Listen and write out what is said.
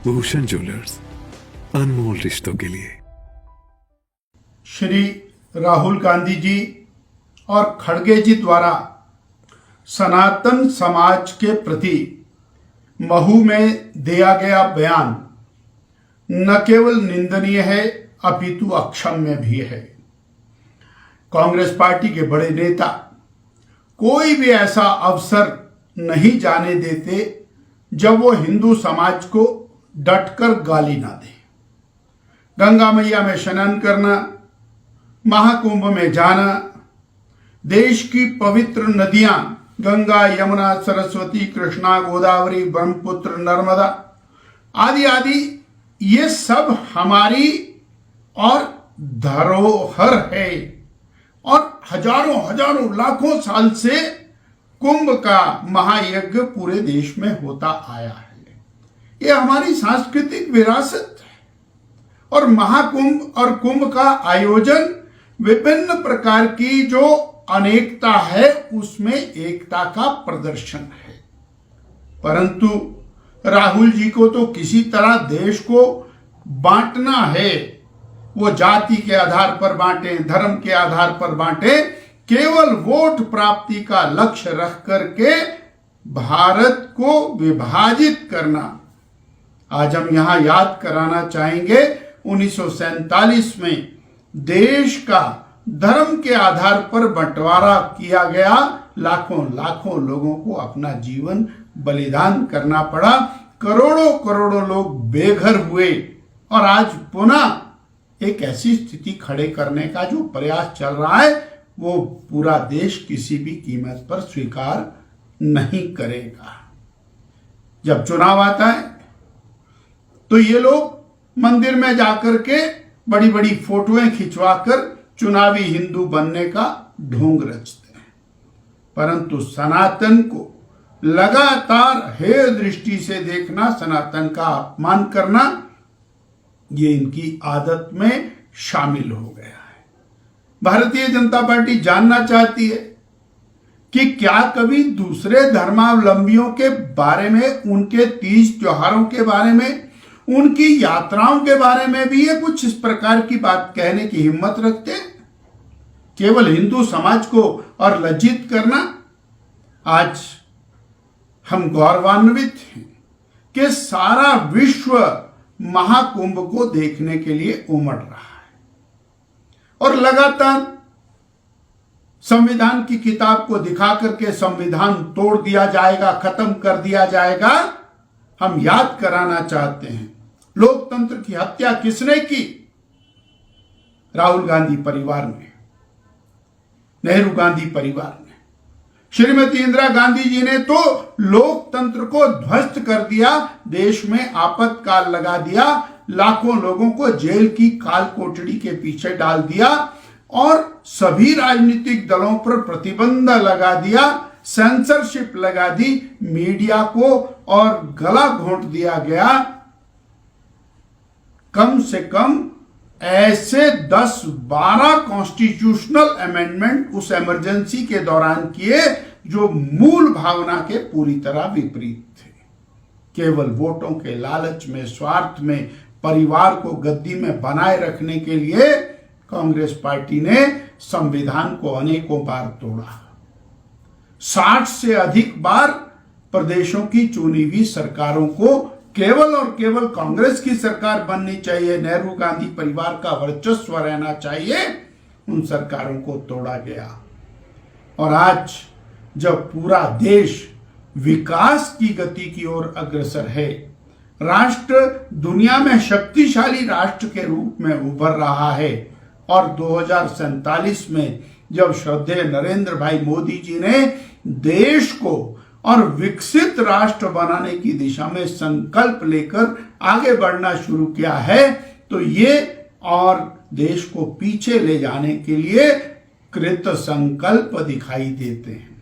Bhushan jewellers, अनमोल रिश्तों के लिए। श्री राहुल गांधी जी और खड़गे जी द्वारा सनातन समाज के प्रति महू में दिया गया बयान न केवल निंदनीय है अपितु अक्षम्य भी है। कांग्रेस पार्टी के बड़े नेता कोई भी ऐसा अवसर नहीं जाने देते जब वो हिंदू समाज को डटकर गाली ना दे। गंगा मैया में स्नान करना, महाकुंभ में जाना, देश की पवित्र नदियां गंगा, यमुना, सरस्वती, कृष्णा, गोदावरी, ब्रह्मपुत्र, नर्मदा आदि आदि, ये सब हमारी और धरोहर है और हजारों हजारों लाखों साल से कुंभ का महायज्ञ पूरे देश में होता आया है। ये हमारी सांस्कृतिक विरासत है और महाकुंभ और कुंभ का आयोजन विभिन्न प्रकार की जो अनेकता है उसमें एकता का प्रदर्शन है। परंतु राहुल जी को तो किसी तरह देश को बांटना है। वो जाति के आधार पर बांटे, धर्म के आधार पर बांटे, केवल वोट प्राप्ति का लक्ष्य रख करके भारत को विभाजित करना। आज हम यहां याद कराना चाहेंगे 1947 में देश का धर्म के आधार पर बंटवारा किया गया, लाखों लाखों लोगों को अपना जीवन बलिदान करना पड़ा, करोड़ों करोड़ों लोग बेघर हुए और आज पुनः एक ऐसी स्थिति खड़े करने का जो प्रयास चल रहा है वो पूरा देश किसी भी कीमत पर स्वीकार नहीं करेगा। जब चुनाव आता है तो ये लोग मंदिर में जाकर के बड़ी बड़ी फोटोएं खिंचवाकर चुनावी हिंदू बनने का ढोंग रचते हैं, परंतु सनातन को लगातार हेय दृष्टि से देखना, सनातन का अपमान करना, ये इनकी आदत में शामिल हो गया है। भारतीय जनता पार्टी जानना चाहती है कि क्या कभी दूसरे धर्मावलंबियों के बारे में, उनके तीज त्योहारों के बारे में, उनकी यात्राओं के बारे में भी ये कुछ इस प्रकार की बात कहने की हिम्मत रखते हैं? केवल हिंदू समाज को और लज्जित करना। आज हम गौरवान्वित हैं कि सारा विश्व महाकुंभ को देखने के लिए उमड़ रहा है और लगातार संविधान की किताब को दिखा करके संविधान तोड़ दिया जाएगा, खत्म कर दिया जाएगा। हम याद कराना चाहते हैं लोकतंत्र की हत्या किसने की? राहुल गांधी परिवार ने, नेहरू गांधी परिवार ने, श्रीमती इंदिरा गांधी जी ने तो लोकतंत्र को ध्वस्त कर दिया, देश में आपातकाल लगा दिया, लाखों लोगों को जेल की काल कोठड़ी के पीछे डाल दिया और सभी राजनीतिक दलों पर प्रतिबंध लगा दिया, सेंसरशिप लगा दी, मीडिया को और गला घोंट दिया गया। कम से कम ऐसे 10-12 कॉन्स्टिट्यूशनल अमेंडमेंट उस इमरजेंसी के दौरान किए जो मूल भावना के पूरी तरह विपरीत थे। केवल वोटों के लालच में, स्वार्थ में, परिवार को गद्दी में बनाए रखने के लिए कांग्रेस पार्टी ने संविधान को अनेकों बार तोड़ा। 60 से अधिक बार प्रदेशों की चुनी हुई सरकारों को केवल और केवल कांग्रेस की सरकार बननी चाहिए, नेहरू गांधी परिवार का वर्चस्व रहना चाहिए, उन सरकारों को तोड़ा गया। और आज जब पूरा देश विकास की गति की ओर अग्रसर है, राष्ट्र दुनिया में शक्तिशाली राष्ट्र के रूप में उभर रहा है और 2047 में जब श्रद्धेय नरेंद्र भाई मोदी जी ने देश को और विकसित राष्ट्र बनाने की दिशा में संकल्प लेकर आगे बढ़ना शुरू किया है, तो ये और देश को पीछे ले जाने के लिए कृत संकल्प दिखाई देते हैं।